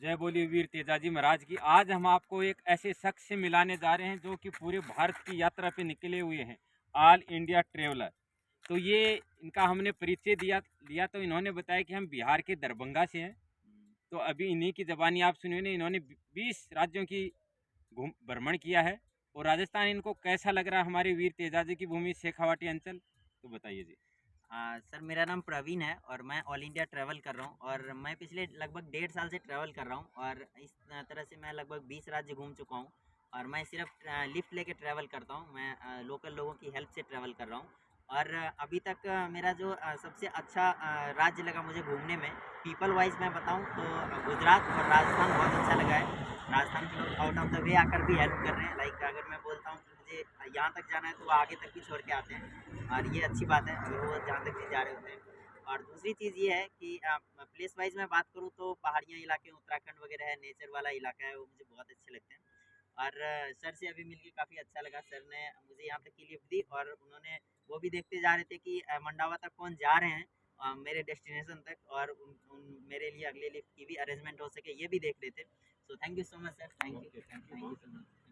जय बोलिए वीर तेजाजी महाराज की। आज हम आपको एक ऐसे शख्स से मिलाने जा रहे हैं जो कि पूरे भारत की यात्रा पे निकले हुए हैं, ऑल इंडिया ट्रेवलर। तो ये इनका हमने परिचय लिया तो इन्होंने बताया कि हम बिहार के दरभंगा से हैं। तो अभी इन्हीं की ज़बानी आप सुनिए ना, इन्होंने 20 राज्यों की भ्रमण किया है। और राजस्थान इनको कैसा लग रहा है, हमारे वीर तेजाजी की भूमि शेखावाटी अंचल, तो बताइए जी। सर मेरा नाम प्रवीण है और मैं ऑल इंडिया ट्रैवल कर रहा हूँ और मैं पिछले लगभग 1.5 साल से ट्रैवल कर रहा हूँ और इस तरह से मैं लगभग 20 राज्य घूम चुका हूँ। और मैं सिर्फ लिफ्ट लेके ट्रैवल करता हूँ। मैं लोकल लोगों की हेल्प से ट्रैवल कर रहा हूँ। और अभी तक मेरा जो सबसे अच्छा राज्य लगा मुझे घूमने में, पीपल वाइज मैं बताऊँ तो गुजरात और राजस्थान बहुत अच्छा लगा है। राजस्थान के लोग आउट ऑफ द वे आकर भी हेल्प कर रहे हैं। लाइक अगर मैं बोलता हूँ कि मुझे यहाँ तक जाना है तो वो आगे तक भी छोड़ के आते हैं और ये अच्छी बात है अगर वो जहाँ तक भी जा रहे होते हैं। और दूसरी चीज़ ये है कि प्लेस वाइज मैं बात करूँ तो पहाड़ियाँ इलाके उत्तराखंड वगैरह है, नेचर वाला इलाका है, वो मुझे बहुत अच्छे लगते हैं। और सर से अभी मिलके काफ़ी अच्छा लगा। सर ने मुझे यहाँ तक की लिफ्ट दी और उन्होंने वो भी देखते जा रहे थे कि मंडावा तक कौन जा रहे हैं मेरे डेस्टिनेशन तक, और मेरे लिए अगले लिफ्ट की भी अरेंजमेंट हो सके ये भी देख रहे थे। So thank you so much sir, thank you so much.